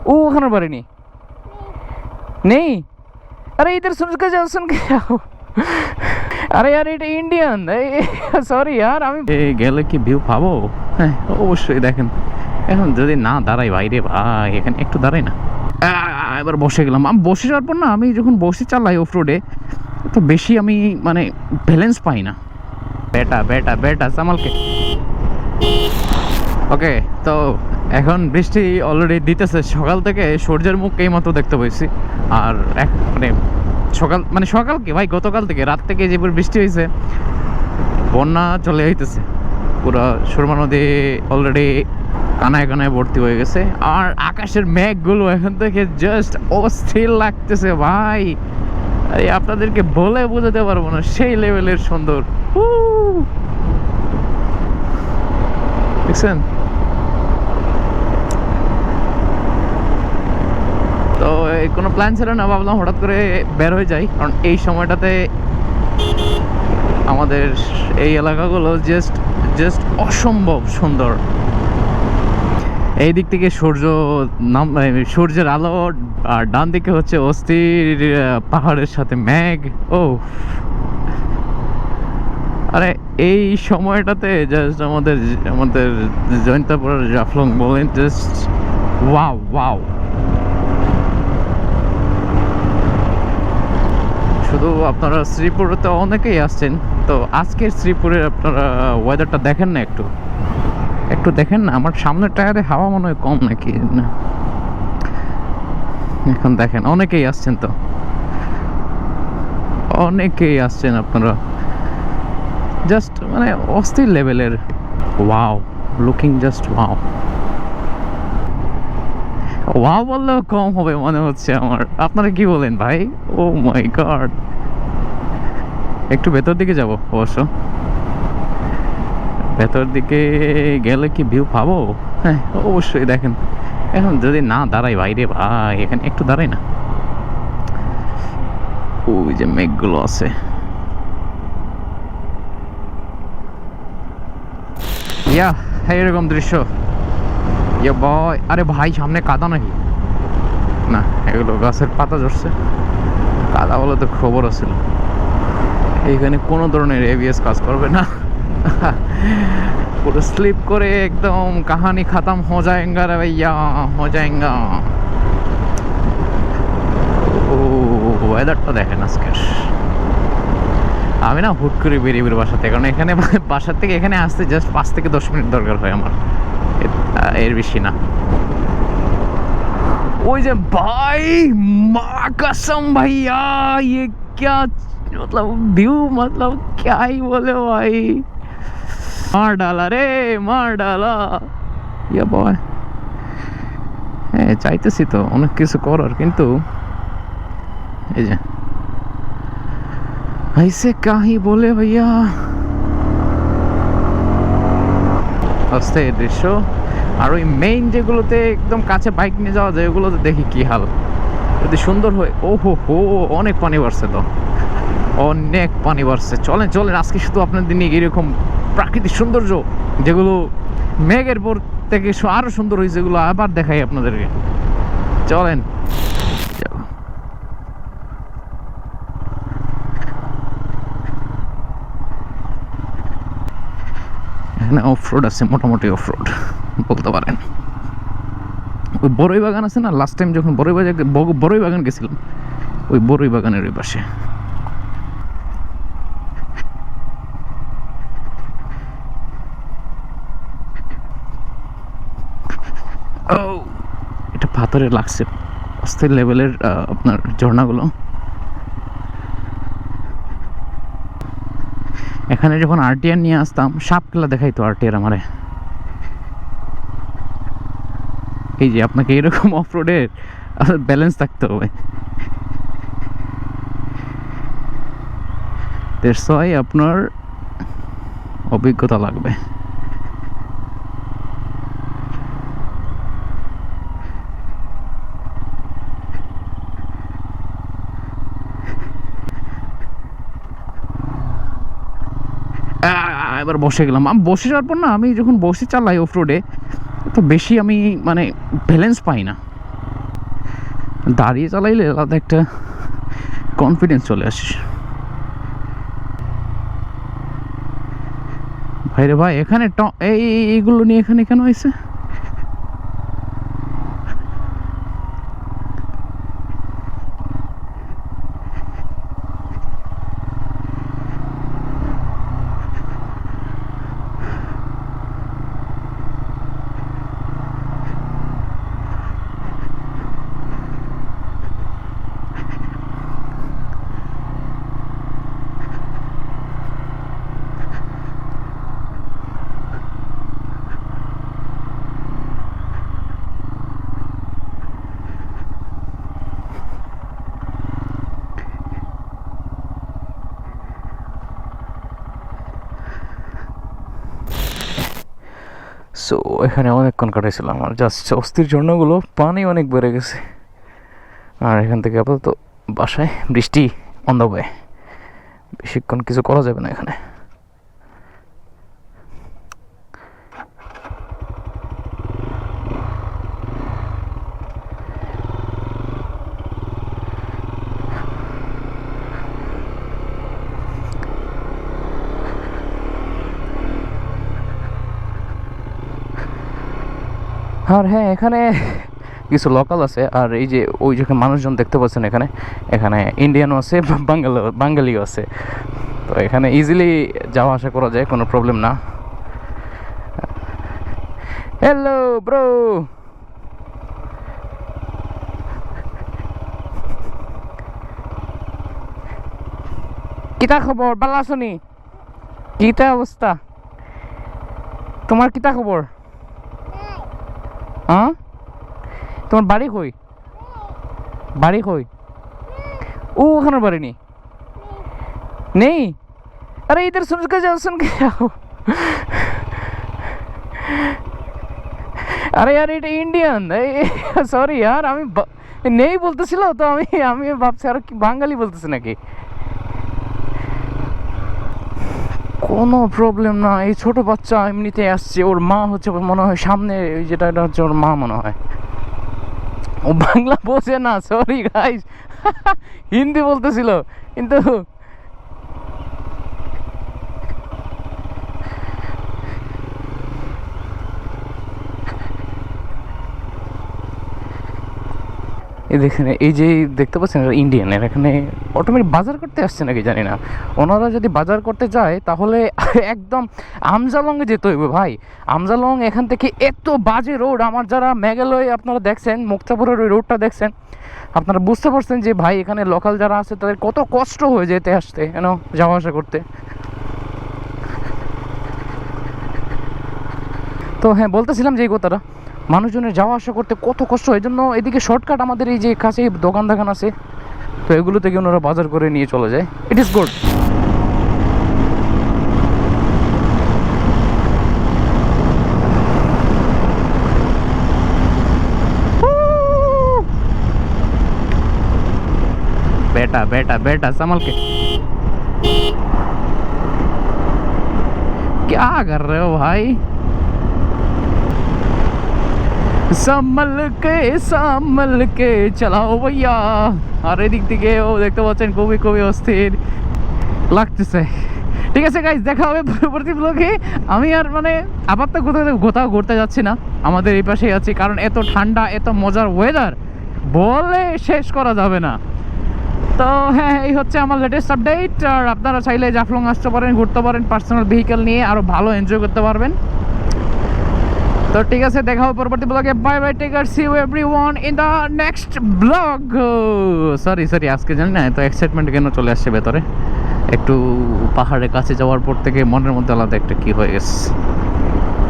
वो खाना बारे नहीं नहीं अरे इधर सुन के जाओ আরে यार এটা ইন্ডিয়ান সরি यार আমি গেলে কি ভিউ পাবো হ্যাঁ অবশ্যই দেখেন এখন যদি না দাঁড়াই বাইরে ভাই এখানে একটু দাঁড়াই না এবার বসে গেলাম আমি বসে যাওয়ার পর না আমি যখন বসে চালাই অফ রোডে তো বেশি আমি মানে ব্যালেন্স পাই না বেটা বেটা বেটা সামালকে ওকে তো এখন বৃষ্টি অলরেডি দিতেছে সকাল থেকে সূর্যের মুখ এইমাত্র দেখতে পেয়েছি আর মানে সকাল কি ভাই গতকাল থেকে রাত থেকে যে বৃষ্টি হয়েছে বন্যা চলে আইতেছে পুরো সুরমা নদী অলরেডি কানায় কানায় ভর্তি হয়ে গেছে আর আকাশের মেঘগুলো এখন থেকে জাস্ট অস্থির লাগতেছে ভাই আরে আপনাদেরকে বলে বোঝাতে পারবো না সেই লেভেলের সুন্দর দেখছেন তো কোনো প্ল্যান ছিল না ভাবলাম হঠাৎ করে বের হয়ে যাই কারণ এই সময়টাতে আমাদের এই এলাকাগুলো জাস্ট অসম্ভব সুন্দর এই দিক থেকে সূর্যের আলো আর ডান দিকে হচ্ছে অস্থির পাহাড়ের সাথে মেঘ ও আরে এই সময়টাতে জাস্ট আমাদের জয়ন্তাপুরের জাফলং বলেন জাস্ট ওয়াও ওয়াও শুধু আপনারা শ্রীপুরে তো অনেকেই আসছেন তো আজকের শ্রীপুরের আপনারা ওয়েদারটা দেখেন না একটু দেখেন না আমার সামনের টায়ারে হাওয়া মনে হয় কম নাকি না এখন দেখেন অনেকেই আসছেন তো অনেকেই আসছেন আপনারা জাস্ট মানে অস্থির লেভেলের wow looking just wow wow বললেও কম হবে মনে হচ্ছে আমার আপনারা কি বলেন ভাই ও মাই গড একটু ভেতর দিকে যাব অবশ্য ভেতর দিকে গেলে কি ভিউ পাবো হ্যাঁ অবশ্যই দেখেন এখন যদি না দাঁড়াই বাইরে ভাই এখানে একটু দাঁড়াই না ওই যে মেঘগুলো আছে ইয়া এরকম দৃশ্য ইয়া বয় আরে ভাই সামনে কাদা নাকি না এগুলো গাছের পাতা ঝরছে কাদা বলে তো খবর আছিল এইখানে কোনো ধরনের এবিএস কাজ করবে না পুরো স্লিপ করে একদম কাহানি খতম হো যায়েঙ্গা রে ভাইয়া হো যায়েঙ্গা ও ওয়েদারটা দেখেন আজকের আমি না হুট করে বেরিয়ে বাসা থেকে কারণ এখানে বাসার থেকে এখানে আসতে জাস্ট 5 থেকে 10 মিনিট দরকার হয় আমার এর বেশি না ওই যে ভাই মা कसम भैया ये क्या मतलब व्यू मतलब क्या ही बोले भाई मार डाला ইয়া বয় হ্যাঁ চাইতেছি তো অনেক কিছু করার কিন্তু এই যে ऐसे क्या ही बोले भैया অস্থির দৃশ্য আর ওই মেইন যেগুলোতে একদম কাছে বাইক নিয়ে যাওয়া যায় ওগুলোতে দেখি কি হাল যদি সুন্দর হয় ওহো হো অনেক পানি বাড়ছে তো অনেক পানি বাড়ছে চলেন আজকে শুধু আপনাদের নিয়ে এরকম প্রাকৃতিক সৌন্দর্য যেগুলো মেঘের পর থেকে আরো সুন্দর হয়েছে এগুলো আবার দেখাই আপনাদেরকে চলেন এখানে অফরোড আছে মোটামুটি অফরোড বলতে পারেন ওই বড়ই বাগান আছে না লাস্ট টাইম যখন বড়ই বাগান গেছিলাম ওই বড়ই বাগানের ওই পাশে ও এটা পাথরে লাগছে অস্থির লেভেলের আপনার ঝর্ণাগুলো এখানে যখন আরটিআর নিয়ে আসতাম সাপগুলা দেখাইতো আরটিআর আমারে এই যে আপনাকে এরকম অফরোডের ব্যালেন্স থাকতে হবে দেড়শোয় আপনার অভিজ্ঞতা লাগবে এবার বসে গেলাম আমি বসে যাওয়ার পর না আমি যখন বসে চালাই অফ রোডে তো বেশি আমি মানে ব্যালেন্স পাই না দাঁড়িয়ে চালাইলে আলাদা একটা কনফিডেন্স চলে আসে। ভাই রে ভাই, এখানে এইগুলো নিয়ে এখানে কেন হয়েছে? সো এখানে অনেকক্ষণ কাটাইছিলাম, আর জাস্ট অস্থির ঝর্ণাগুলো পানি অনেক বেড়ে গেছে। আর এখান থেকে আপাতত বাসায়, বৃষ্টি অন দ্য ওয়ে, বেশিক্ষণ কিছু করা যাবে না এখানে। আর হ্যাঁ, এখানে কিছু লোকাল আছে, আর এই যে ওই যেখানে মানুষজন দেখতে পাচ্ছেন এখানে, এখানে ইন্ডিয়ানও আছে, বাঙালিও আছে। তো এখানে ইজিলি যাওয়া আসা করা যায়, কোনো প্রবলেম না। হ্যালো ব্রো, কিতা খবর? ভালো আছো নি? কিতা অবস্থা তোমার? কিতা খবর? হ্যাঁ, তোমার বাড়ি কই? বাড়ি কই? ও ওখানে বাড়ি নেই? अरे इधर सुन के जाओ, सुन के जाओ। আরে यार এটা ইন্ডিয়ান, সরি यार, আমি নেই বলতেছিল তো, আমি ভাবছি আর কি বাঙালি বলতেছে নাকি। কোনো প্রবলেম না, এই ছোট বাচ্চা এমনিতে আসছে, ওর মা হচ্ছে মনে হয় সামনে, ওই যেটা, এটা হচ্ছে ওর মা মনে হয়। ও বাংলা বোঝে না, সরি গাইস, হিন্দি বলতেছিল কিন্তু। এই দেখেন, এই যে দেখতে পাচ্ছেন এটা ইন্ডিয়ান, এর এখানে অটোমেটিক বাজার করতে আসছে নাকি জানি না। ওনারা যদি বাজার করতে যায় তাহলে একদম আমজালংয়ে যেতে হইবে ভাই। আমজালং এখান থেকে এত বাজে রোড, আমার যারা মেঘালয় আপনারা দেখছেন, মুক্তাপুরের ওই রোডটা দেখছেন, আপনারা বুঝতে পারছেন যে ভাই এখানে লোকাল যারা আছে তাদের কত কষ্ট হয়ে যেতে আসতে, যাওয়া আসা করতে। তো হ্যাঁ, বলতেছিলাম যে এই কথাটা, মানুষজনের যাওয়া আসা করতে কত কষ্ট হয়, জন্য এদিকে শর্টকাট আমাদের এই যে কাছে দোকান আছে, তো এগুলো থেকে ওনারা বাজার করে নিয়ে চলে যায়। It is good. बेटा बेटा बेटा संभल के, क्या कर रहे हो भाई? संभल के চালাও ভাইয়া। আর এদিক থেকে ও দেখতে পাচ্ছেন খুবই অস্থির লাগতেছে। ঠিক আছে গাইস, দেখা হবে পরবর্তী ব্লগে। আমি আর আপাতত কোথাও ঘুরতে যাচ্ছি না, আমাদের এই পাশেই আছি, কারণ এত ঠান্ডা, এত মজার ওয়েদার বলে শেষ করা যাবে না। তো হ্যাঁ, এই হচ্ছে আমার লেটেস্ট আপডেট। আর আপনারা চাইলে জাফলং আসতে পারেন, ঘুরতে পারেন, পার্সোনাল ভেহিকেল নিয়ে আরও ভালো এনজয় করতে পারবেন। তো ঠিক আছে, দেখা হবে পরবর্তী ব্লগে। Bye bye, take care, see you everyone in the next blog. Sorry আজকে জানি না এত এক্সাইটমেন্ট কেন চলে আসছে ভেতরে, একটু পাহাড়ের কাছে যাওয়ার পর থেকে মনের মধ্যে আলাদা একটা কি হয়ে গেছে।